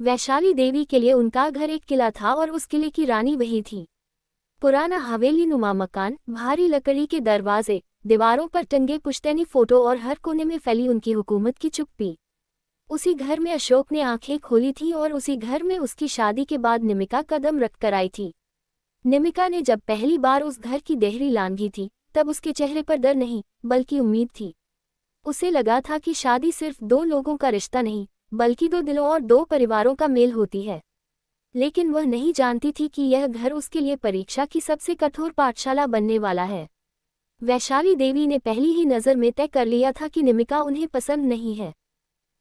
वैशाली देवी के लिए उनका घर एक किला था और उस किले की रानी वही थी। पुराना हवेली नुमा मकान, भारी लकड़ी के दरवाजे, दीवारों पर टंगे पुश्तैनी फोटो और हर कोने में फैली उनकी हुकूमत की चुप्पी। उसी घर में अशोक ने आंखें खोली थी और उसी घर में उसकी शादी के बाद निमिका कदम रखकर आई थी। निमिका ने जब पहली बार उस घर की देहरी लांघी थी, तब उसके चेहरे पर डर नहीं, बल्कि उम्मीद थी। उसे लगा था कि शादी सिर्फ दो लोगों का रिश्ता नहीं, बल्कि दो दिलों और दो परिवारों का मेल होती है। लेकिन वह नहीं जानती थी कि यह घर उसके लिए परीक्षा की सबसे कठोर पाठशाला बनने वाला है। वैशाली देवी ने पहली ही नज़र में तय कर लिया था कि निमिका उन्हें पसंद नहीं है।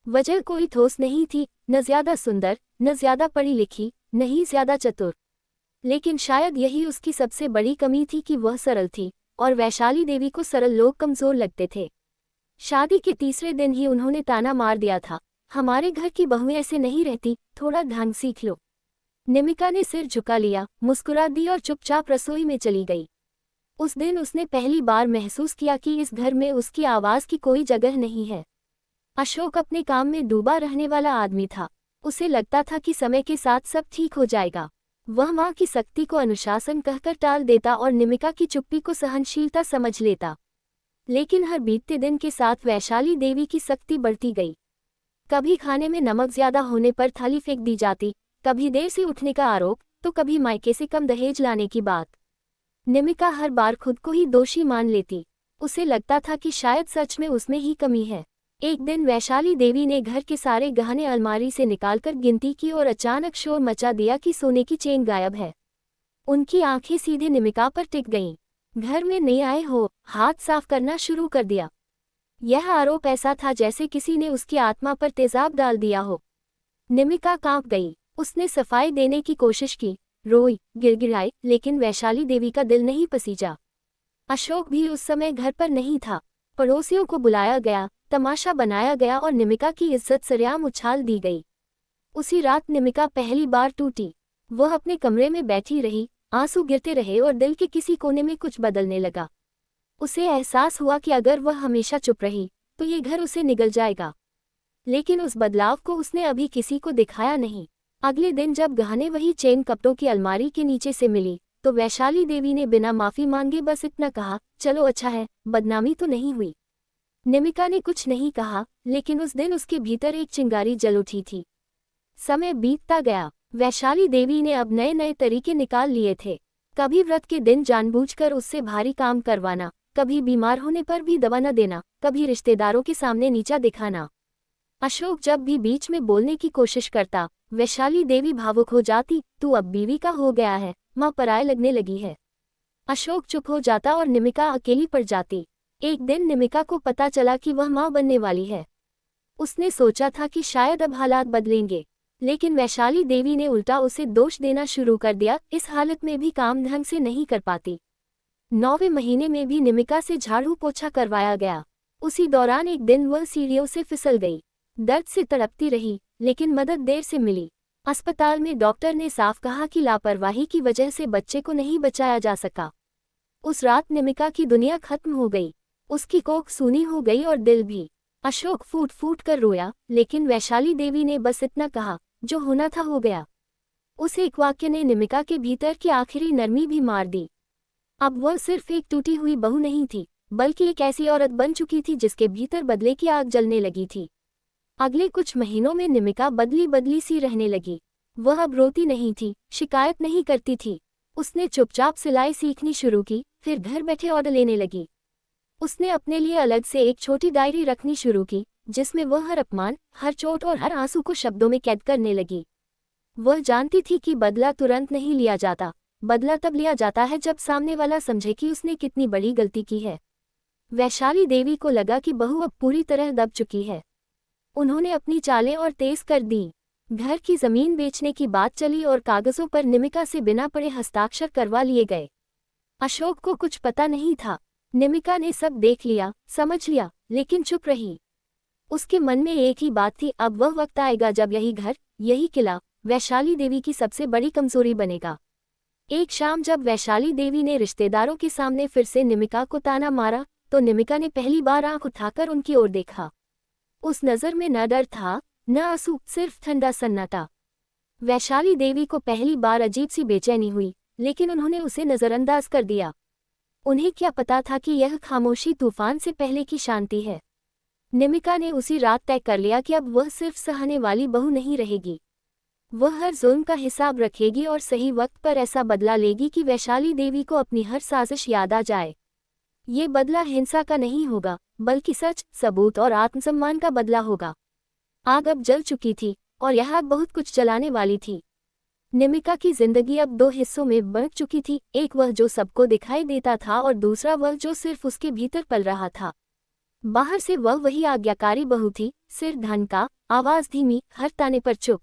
वजह कोई ठोस नहीं थी, न ज्यादा सुंदर, न ज्यादा पढ़ी लिखी, न ही ज्यादा चतुर। लेकिन शायद यही उसकी सबसे बड़ी कमी थी कि वह सरल थी, और वैशाली देवी को सरल लोग कमजोर लगते थे। शादी के तीसरे दिन ही उन्होंने ताना मार दिया था, हमारे घर की बहुएं ऐसे नहीं रहती, थोड़ा ढंग सीख लो। निमिका ने सिर झुका लिया, मुस्कुरा दी और चुपचाप रसोई में चली गई। उस दिन उसने पहली बार महसूस किया कि इस घर में उसकी आवाज़ की कोई जगह नहीं है। अशोक अपने काम में डूबा रहने वाला आदमी था। उसे लगता था कि समय के साथ सब ठीक हो जाएगा। वह माँ की सख्ती को अनुशासन कहकर टाल देता और निमिका की चुप्पी को सहनशीलता समझ लेता। लेकिन हर बीतते दिन के साथ वैशाली देवी की सख्ती बढ़ती गई। कभी खाने में नमक ज्यादा होने पर थाली फेंक दी जाती, कभी देर से उठने का आरोप, तो कभी मायके से कम दहेज लाने की बात। निमिका हर बार खुद को ही दोषी मान लेती। उसे लगता था कि शायद सच में उसमें ही कमी है। एक दिन वैशाली देवी ने घर के सारे गहने अलमारी से निकालकर गिनती की और अचानक शोर मचा दिया कि सोने की चेन गायब है। उनकी आंखें सीधे निमिका पर टिक गईं। घर में नहीं आए हो, हाथ साफ करना शुरू कर दिया। यह आरोप ऐसा था जैसे किसी ने उसकी आत्मा पर तेजाब डाल दिया हो। निमिका कांप गई। उसने सफाई देने की कोशिश की, रोई, गिड़गिड़ाई, लेकिन वैशाली देवी का दिल नहीं पसीजा। अशोक भी उस समय घर पर नहीं था। पड़ोसियों को बुलाया गया, तमाशा बनाया गया और निमिका की इज्जत सरेआम उछाल दी गई। उसी रात निमिका पहली बार टूटी। वह अपने कमरे में बैठी रही, आंसू गिरते रहे और दिल के किसी कोने में कुछ बदलने लगा। उसे एहसास हुआ कि अगर वह हमेशा चुप रही, तो ये घर उसे निगल जाएगा। लेकिन उस बदलाव को उसने अभी किसी को दिखाया नहीं। अगले दिन जब गहने वही चेन कपड़ों की अलमारी के नीचे से मिली, तो वैशाली देवी ने बिना माफी मांगे बस इतना कहा, चलो अच्छा है, बदनामी तो नहीं हुई। निमिका ने कुछ नहीं कहा, लेकिन उस दिन उसके भीतर एक चिंगारी जल उठी थी। समय बीतता गया। वैशाली देवी ने अब नए नए तरीके निकाल लिए थे। कभी व्रत के दिन जानबूझकर उससे भारी काम करवाना, कभी बीमार होने पर भी दवा न देना, कभी रिश्तेदारों के सामने नीचा दिखाना। अशोक जब भी बीच में बोलने की कोशिश करता, वैशाली देवी भावुक हो जाती, तू अब बीवी का हो गया है, माँ पराये लगने लगी है। अशोक चुप हो जाता और निमिका अकेली पड़ जाती। एक दिन निमिका को पता चला कि वह माँ बनने वाली है। उसने सोचा था कि शायद अब हालात बदलेंगे, लेकिन वैशाली देवी ने उल्टा उसे दोष देना शुरू कर दिया। इस हालत में भी काम ढंग से नहीं कर पाती। 9वें महीने में भी निमिका से झाड़ू पोछा करवाया गया। उसी दौरान एक दिन वह सीढ़ियों से फिसल गई। दर्द से तड़पती रही, लेकिन मदद देर से मिली। अस्पताल में डॉक्टर ने साफ कहा कि लापरवाही की वजह से बच्चे को नहीं बचाया जा सका। उस रात निमिका की दुनिया खत्म हो गई। उसकी कोख सूनी हो गई और दिल भी। अशोक फूट फूट कर रोया, लेकिन वैशाली देवी ने बस इतना कहा, जो होना था हो गया। उस एक वाक्य ने निमिका के भीतर की आखिरी नरमी भी मार दी। अब वह सिर्फ एक टूटी हुई बहू नहीं थी, बल्कि एक ऐसी औरत बन चुकी थी जिसके भीतर बदले की आग जलने लगी थी। अगले कुछ महीनों में निमिका बदली बदली सी रहने लगी। वह अब रोती नहीं थी, शिकायत नहीं करती थी। उसने चुपचाप सिलाई सीखनी शुरू की, फिर घर बैठे ऑर्डर लेने लगी। उसने अपने लिए अलग से एक छोटी डायरी रखनी शुरू की, जिसमें वह हर अपमान, हर चोट और हर आंसू को शब्दों में कैद करने लगी। वह जानती थी कि बदला तुरंत नहीं लिया जाता, बदला तब लिया जाता है जब सामने वाला समझे कि उसने कितनी बड़ी गलती की है। वैशाली देवी को लगा कि बहू अब पूरी तरह दब चुकी है। उन्होंने अपनी चालें और तेज कर दी। घर की जमीन बेचने की बात चली और कागजों पर निमिका से बिना पढ़े हस्ताक्षर करवा लिए गए। अशोक को कुछ पता नहीं था। निमिका ने सब देख लिया, समझ लिया, लेकिन चुप रही। उसके मन में एक ही बात थी, अब वह वक्त आएगा जब यही घर, यही किला, वैशाली देवी की सबसे बड़ी कमजोरी बनेगा। एक शाम जब वैशाली देवी ने रिश्तेदारों के सामने फिर से निमिका को ताना मारा, तो निमिका ने पहली बार आंख उठाकर उनकी ओर देखा। उस नज़र में न डर था, न आंसू, सिर्फ ठंडा सन्नाटा। वैशाली देवी को पहली बार अजीब सी बेचैनी हुई, लेकिन उन्होंने उसे नजरअंदाज कर दिया। उन्हें क्या पता था कि यह खामोशी तूफान से पहले की शांति है। निमिका ने उसी रात तय कर लिया कि अब वह सिर्फ सहने वाली बहू नहीं रहेगी, वह हर जुल्म का हिसाब रखेगी और सही वक्त पर ऐसा बदला लेगी कि वैशाली देवी को अपनी हर साजिश याद आ जाए। ये बदला हिंसा का नहीं होगा, बल्कि सच, सबूत और आत्मसम्मान का बदला होगा। आग अब जल चुकी थी और यह आग बहुत कुछ जलाने वाली थी। निमिका की जिंदगी अब दो हिस्सों में बंट चुकी थी, एक वह जो सबको दिखाई देता था और दूसरा वह जो सिर्फ उसके भीतर पल रहा था। बाहर से वह वही आज्ञाकारी बहू थी, सिर ढनका, आवाज धीमी, हर ताने पर चुप।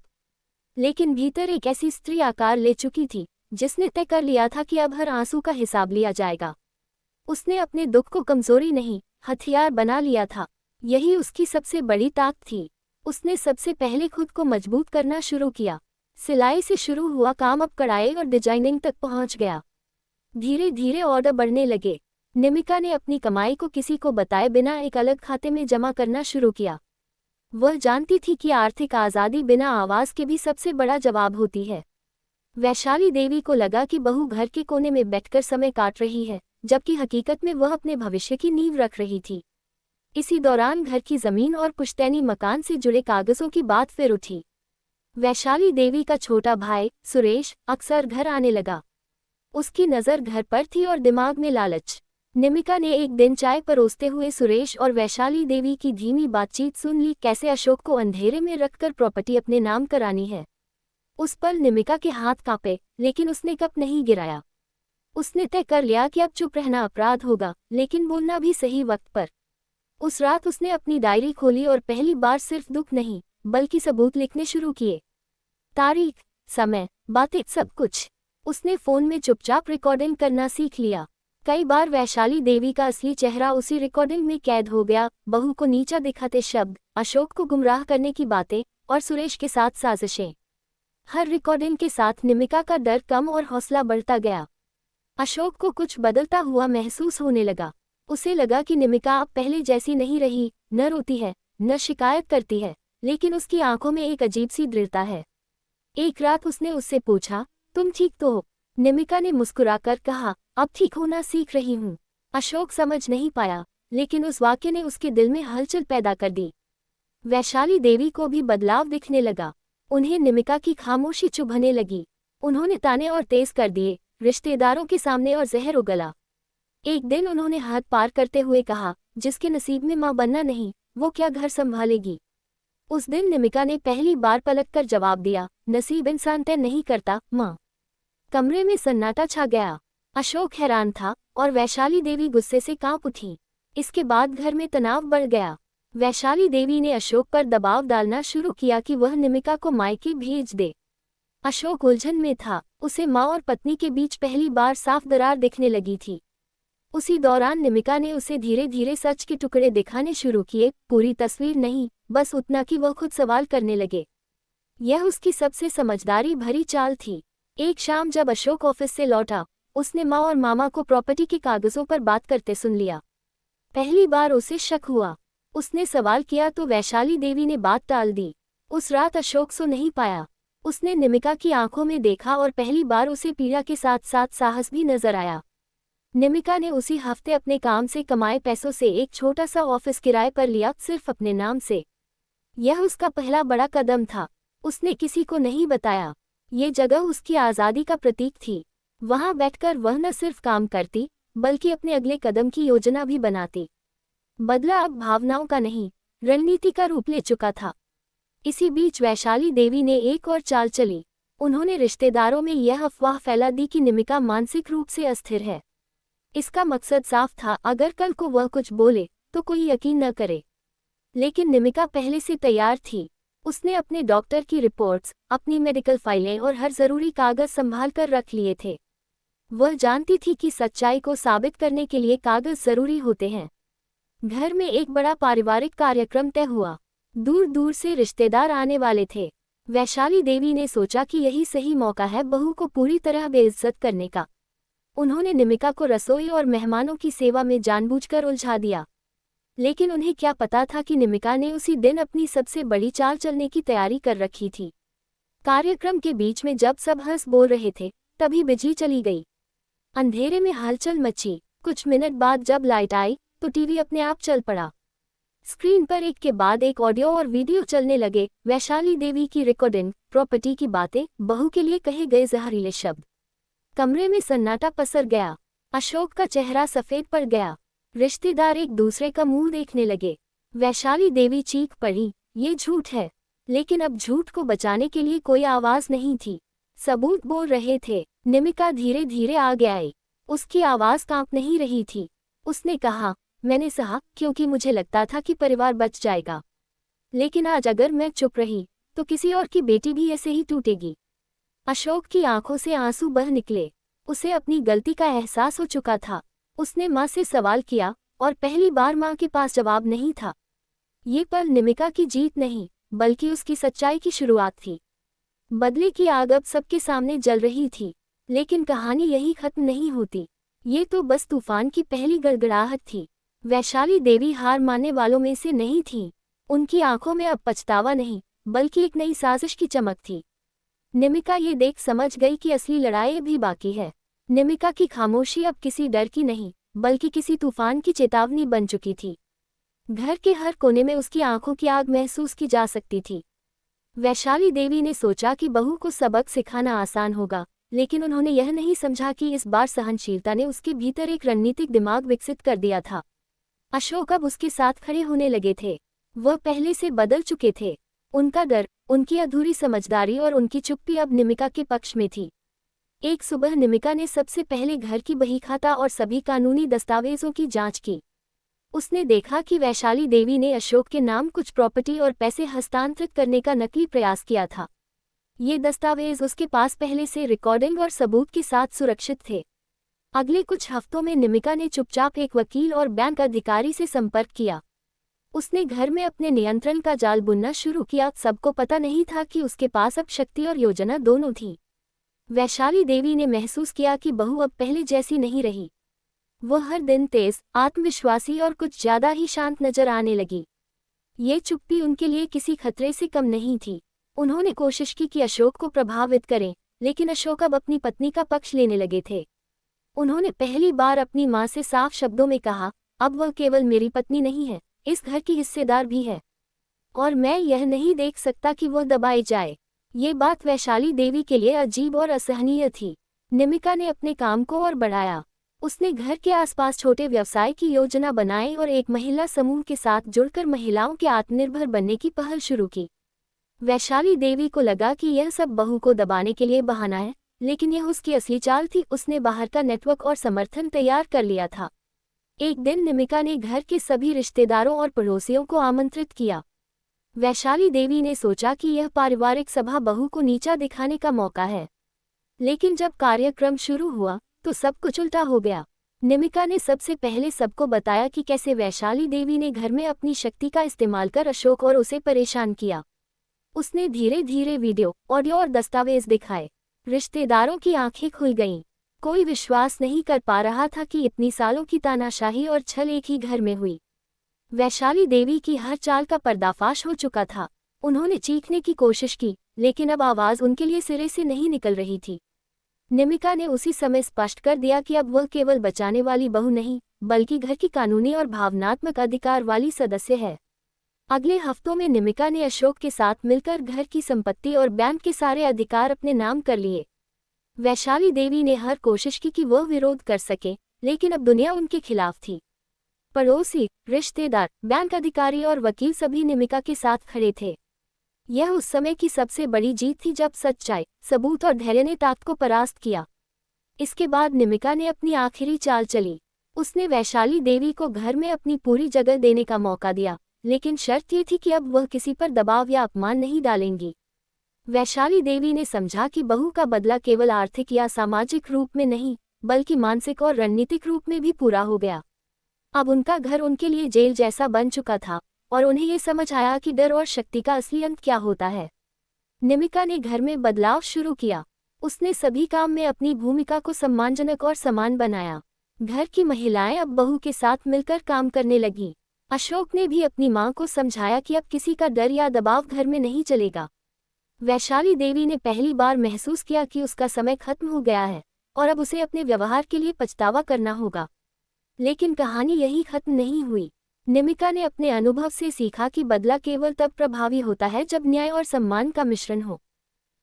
लेकिन भीतर एक ऐसी स्त्री आकार ले चुकी थी जिसने तय कर लिया था कि अब हर आंसू का हिसाब लिया जाएगा। उसने अपने दुख को कमजोरी नहीं, हथियार बना लिया था। यही उसकी सबसे बड़ी ताकत थी। उसने सबसे पहले खुद को मजबूत करना शुरू किया। सिलाई से शुरू हुआ काम अब कढ़ाई और डिजाइनिंग तक पहुंच गया। धीरे धीरे ऑर्डर बढ़ने लगे। निमिका ने अपनी कमाई को किसी को बताए बिना एक अलग खाते में जमा करना शुरू किया। वह जानती थी कि आर्थिक आज़ादी बिना आवाज़ के भी सबसे बड़ा जवाब होती है। वैशाली देवी को लगा कि बहू घर के कोने में बैठकर समय काट रही है, जबकि हकीकत में वह अपने भविष्य की नींव रख रही थी। इसी दौरान घर की जमीन और पुश्तैनी मकान से जुड़े कागजों की बात फिर उठी। वैशाली देवी का छोटा भाई सुरेश अक्सर घर आने लगा। उसकी नज़र घर पर थी और दिमाग में लालच। निमिका ने एक दिन चाय परोसते हुए सुरेश और वैशाली देवी की धीमी बातचीत सुन ली, कैसे अशोक को अंधेरे में रखकर प्रॉपर्टी अपने नाम करानी है। उस पल निमिका के हाथ कांपे, लेकिन उसने कप नहीं गिराया। उसने तय कर लिया कि अब चुप रहना अपराध होगा, लेकिन बोलना भी सही वक्त पर। उस रात उसने अपनी डायरी खोली और पहली बार सिर्फ दुख नहीं, बल्कि सबूत लिखने शुरू किए। तारीख, समय, बातें, सब कुछ। उसने फोन में चुपचाप रिकॉर्डिंग करना सीख लिया। कई बार वैशाली देवी का असली चेहरा उसी रिकॉर्डिंग में कैद हो गया। बहू को नीचा दिखाते शब्द, अशोक को गुमराह करने की बातें और सुरेश के साथ साजिशें। हर रिकॉर्डिंग के साथ निमिका का डर कम और हौसला बढ़ता गया। अशोक को कुछ बदलता हुआ महसूस होने लगा। उसे लगा कि निमिका अब पहले जैसी नहीं रही, न रोती है, न शिकायत करती है, लेकिन उसकी आंखों में एक अजीब सी दृढ़ता है। एक रात उसने उससे पूछा, तुम ठीक तो हो? निमिका ने मुस्कुराकर कहा, अब ठीक होना सीख रही हूँ। अशोक समझ नहीं पाया, लेकिन उस वाक्य ने उसके दिल में हलचल पैदा कर दी। वैशाली देवी को भी बदलाव दिखने लगा। उन्हें निमिका की खामोशी चुभने लगी। उन्होंने ताने और तेज कर दिए, रिश्तेदारों के सामने और जहर उगला। एक दिन उन्होंने हाथ पार करते हुए कहा, जिसके नसीब में माँ बनना नहीं, वो क्या घर संभालेगी। उस दिन निमिका ने पहली बार पलटकर जवाब दिया, नसीब इंसान तय नहीं करता, माँ। कमरे में सन्नाटा छा गया। अशोक हैरान था और वैशाली देवी गुस्से से कांप उठी। इसके बाद घर में तनाव बढ़ गया। वैशाली देवी ने अशोक पर दबाव डालना शुरू किया कि वह निमिका को मायके भेज दे। अशोक उलझन में था। उसे माँ और पत्नी के बीच पहली बार साफ दरार दिखने लगी थी। उसी दौरान निमिका ने उसे धीरे धीरे सच के टुकड़े दिखाने शुरू किए, पूरी तस्वीर नहीं, बस उतना कि वह खुद सवाल करने लगे। यह उसकी सबसे समझदारी भरी चाल थी। एक शाम जब अशोक ऑफिस से लौटा, उसने माँ और मामा को प्रॉपर्टी के कागजों पर बात करते सुन लिया। पहली बार उसे शक हुआ। उसने सवाल किया तो वैशाली देवी ने बात टाल दी। उस रात अशोक सो नहीं पाया। उसने निमिका की आंखों में देखा और पहली बार उसे पीड़ा के साथ साथ साहस भी नजर आया। निमिका ने उसी हफ्ते अपने काम से कमाए पैसों से एक छोटा सा ऑफिस किराए पर लिया, सिर्फ अपने नाम से। यह उसका पहला बड़ा कदम था। उसने किसी को नहीं बताया। ये जगह उसकी आज़ादी का प्रतीक थी। वहां बैठकर वह न सिर्फ काम करती, बल्कि अपने अगले कदम की योजना भी बनाती। बदला अब भावनाओं का नहीं, रणनीति का रूप ले चुका था। इसी बीच वैशाली देवी ने एक और चाल चली। उन्होंने रिश्तेदारों में यह अफवाह फैला दी कि निमिका मानसिक रूप से अस्थिर है। इसका मकसद साफ था, अगर कल को वह कुछ बोले तो कोई यकीन न करे। लेकिन निमिका पहले से तैयार थी। उसने अपने डॉक्टर की रिपोर्ट्स, अपनी मेडिकल फाइलें और हर जरूरी कागज संभाल कर रख लिए थे। वह जानती थी कि सच्चाई को साबित करने के लिए कागज जरूरी होते हैं। घर में एक बड़ा पारिवारिक कार्यक्रम तय हुआ। दूर दूर से रिश्तेदार आने वाले थे। वैशाली देवी ने सोचा कि यही सही मौका है बहू को पूरी तरह बेइज्जत करने का। उन्होंने निमिका को रसोई और मेहमानों की सेवा में जानबूझकर उलझा दिया। लेकिन उन्हें क्या पता था कि निमिका ने उसी दिन अपनी सबसे बड़ी चाल चलने की तैयारी कर रखी थी। कार्यक्रम के बीच में जब सब हंस बोल रहे थे, तभी बिजली चली गई। अंधेरे में हलचल मची। कुछ मिनट बाद जब लाइट आई तो टीवी अपने आप चल पड़ा। स्क्रीन पर एक के बाद एक ऑडियो और वीडियो चलने लगे। वैशाली देवी की रिकॉर्डिंग, प्रॉपर्टी की बातें, बहू के लिए कहे गए जहरीले शब्द। कमरे में सन्नाटा पसर गया। अशोक का चेहरा सफेद पड़ गया। रिश्तेदार एक दूसरे का मुंह देखने लगे। वैशाली देवी चीख पड़ी, ये झूठ है। लेकिन अब झूठ को बचाने के लिए कोई आवाज नहीं थी। सबूत बोल रहे थे। निमिका धीरे धीरे आगे आई। उसकी आवाज कांप नहीं रही थी। उसने कहा, मैंने सहा क्योंकि मुझे लगता था कि परिवार बच जाएगा। लेकिन आज अगर मैं चुप रही तो किसी और की बेटी भी ऐसे ही टूटेगी। अशोक की आंखों से आंसू बह निकले। उसे अपनी गलती का एहसास हो चुका था। उसने माँ से सवाल किया और पहली बार माँ के पास जवाब नहीं था। ये पल निमिका की जीत नहीं, बल्कि उसकी सच्चाई की शुरुआत थी। बदले की आग अब सबके सामने जल रही थी। लेकिन कहानी यही खत्म नहीं होती। ये तो बस तूफान की पहली गड़गड़ाहट थी। वैशाली देवी हार मानने वालों में से नहीं थी। उनकी आंखों में अब पछतावा नहीं, बल्कि एक नई साजिश की चमक थी। निमिका ये देख समझ गई कि असली लड़ाई भी बाकी है। निमिका की खामोशी अब किसी डर की नहीं, बल्कि किसी तूफान की चेतावनी बन चुकी थी। घर के हर कोने में उसकी आंखों की आग महसूस की जा सकती थी। वैशाली देवी ने सोचा कि बहू को सबक सिखाना आसान होगा, लेकिन उन्होंने यह नहीं समझा कि इस बार सहनशीलता ने उसके भीतर एक रणनीतिक दिमाग विकसित कर दिया था। अशोक अब उसके साथ खड़े होने लगे थे। वह पहले से बदल चुके थे। उनका डर, उनकी अधूरी समझदारी और उनकी चुप्पी अब निमिका के पक्ष में थी। एक सुबह निमिका ने सबसे पहले घर की बहीखाता और सभी कानूनी दस्तावेजों की जांच की। उसने देखा कि वैशाली देवी ने अशोक के नाम कुछ प्रॉपर्टी और पैसे हस्तांतरित करने का नकली प्रयास किया था। ये दस्तावेज उसके पास पहले से रिकॉर्डिंग और सबूत के साथ सुरक्षित थे। अगले कुछ हफ्तों में निमिका ने चुपचाप एक वकील और बैंक अधिकारी से संपर्क किया। उसने घर में अपने नियंत्रण का जाल बुनना शुरू किया। सबको पता नहीं था कि उसके पास अब शक्ति और योजना दोनों थी। वैशाली देवी ने महसूस किया कि बहू अब पहले जैसी नहीं रही। वह हर दिन तेज, आत्मविश्वासी और कुछ ज्यादा ही शांत नजर आने लगी। ये चुप्पी उनके लिए किसी खतरे से कम नहीं थी। उन्होंने कोशिश की कि अशोक को प्रभावित करें, लेकिन अशोक अब अपनी पत्नी का पक्ष लेने लगे थे। उन्होंने पहली बार अपनी मां से साफ शब्दों में कहा, अब वह केवल मेरी पत्नी नहीं है, इस घर की हिस्सेदार भी है। और मैं यह नहीं देख सकता कि वह दबाई जाए। ये बात वैशाली देवी के लिए अजीब और असहनीय थी। निमिका ने अपने काम को और बढ़ाया। उसने घर के आसपास छोटे व्यवसाय की योजना बनाई और एक महिला समूह के साथ जुड़कर महिलाओं के आत्मनिर्भर बनने की पहल शुरू की। वैशाली देवी को लगा कि यह सब बहू को दबाने के लिए बहाना है, लेकिन यह उसकी असली चाल थी। उसने बाहर का नेटवर्क और समर्थन तैयार कर लिया था। एक दिन निमिका ने घर के सभी रिश्तेदारों और पड़ोसियों को आमंत्रित किया। वैशाली देवी ने सोचा कि यह पारिवारिक सभा बहू को नीचा दिखाने का मौका है। लेकिन जब कार्यक्रम शुरू हुआ तो सब कुछ उल्टा हो गया। निमिका ने सबसे पहले सबको बताया कि कैसे वैशाली देवी ने घर में अपनी शक्ति का इस्तेमाल कर अशोक और उसे परेशान किया। उसने धीरे धीरे वीडियो, ऑडियो और दस्तावेज दिखाए। रिश्तेदारों की आंखें खुल गईं। कोई विश्वास नहीं कर पा रहा था कि इतनी सालों की तानाशाही और छल एक ही घर में हुई। वैशाली देवी की हर चाल का पर्दाफाश हो चुका था। उन्होंने चीखने की कोशिश की, लेकिन अब आवाज उनके लिए सिरे से नहीं निकल रही थी। निमिका ने उसी समय स्पष्ट कर दिया कि अब वह केवल बचाने वाली बहू नहीं, बल्कि घर की कानूनी और भावनात्मक अधिकार वाली सदस्य है। अगले हफ्तों में निमिका ने अशोक के साथ मिलकर घर की संपत्ति और बैंक के सारे अधिकार अपने नाम कर लिए। वैशाली देवी ने हर कोशिश की कि वह विरोध कर सके, लेकिन अब दुनिया उनके खिलाफ थी। पड़ोसी, रिश्तेदार, बैंक अधिकारी और वकील सभी निमिका के साथ खड़े थे। यह उस समय की सबसे बड़ी जीत थी जब सच्चाई, सबूत और धैर्य ने ताकत को परास्त किया। इसके बाद निमिका ने अपनी आखिरी चाल चली। उसने वैशाली देवी को घर में अपनी पूरी जगह देने का मौका दिया, लेकिन शर्त ये थी कि अब वह किसी पर दबाव या अपमान नहीं डालेंगी। वैशाली देवी ने समझा कि बहू का बदला केवल आर्थिक या सामाजिक रूप में नहीं, बल्कि मानसिक और रणनीतिक रूप में भी पूरा हो गया। अब उनका घर उनके लिए जेल जैसा बन चुका था, और उन्हें ये समझ आया कि डर और शक्ति का असली अंत क्या होता है। निमिका ने घर में बदलाव शुरू किया। उसने सभी काम में अपनी भूमिका को सम्मानजनक और समान बनाया। घर की महिलाएं अब बहू के साथ मिलकर काम करने लगीं। अशोक ने भी अपनी मां को समझाया कि अब किसी का डर या दबाव घर में नहीं चलेगा। वैशाली देवी ने पहली बार महसूस किया कि उसका समय खत्म हो गया है और अब उसे अपने व्यवहार के लिए पछतावा करना होगा। लेकिन कहानी यही खत्म नहीं हुई। निमिका ने अपने अनुभव से सीखा कि बदला केवल तब प्रभावी होता है जब न्याय और सम्मान का मिश्रण हो।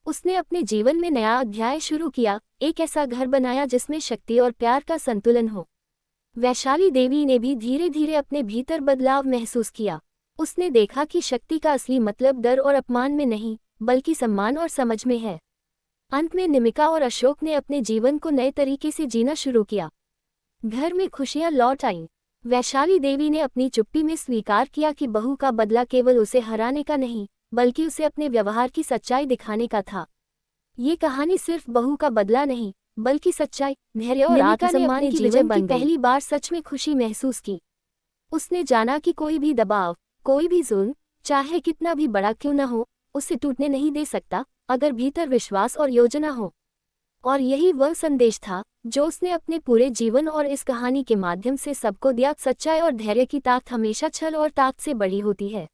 उसने अपने जीवन में नया अध्याय शुरू किया, एक ऐसा घर बनाया जिसमें शक्ति और प्यार का संतुलन हो। वैशाली देवी ने भी धीरे धीरे अपने भीतर बदलाव महसूस किया। उसने देखा कि शक्ति का असली मतलब डर और अपमान में नहीं, बल्कि सम्मान और समझ में है। अंत में निमिका और अशोक ने अपने जीवन को नए तरीके से जीना शुरू किया। घर में खुशियां लौट आईं। वैशाली देवी ने अपनी चुप्पी में स्वीकार किया कि बहू का बदला केवल उसे हराने का नहीं, बल्कि उसे अपने व्यवहार की सच्चाई दिखाने का था। ये कहानी सिर्फ बहू का बदला नहीं, बल्कि सच्चाई, धैर्य और आत्मसम्मान की जीवन की पहली बार सच में खुशी महसूस की। उसने जाना कि कोई भी दबाव, कोई भी जुल्म, चाहे कितना भी बड़ा क्यों न हो, उसे टूटने नहीं दे सकता, अगर भीतर विश्वास और योजना हो। और यही वह संदेश था जो उसने अपने पूरे जीवन और इस कहानी के माध्यम से सबको दिया। सच्चाई और धैर्य की ताकत हमेशा छल और ताकत से बड़ी होती है।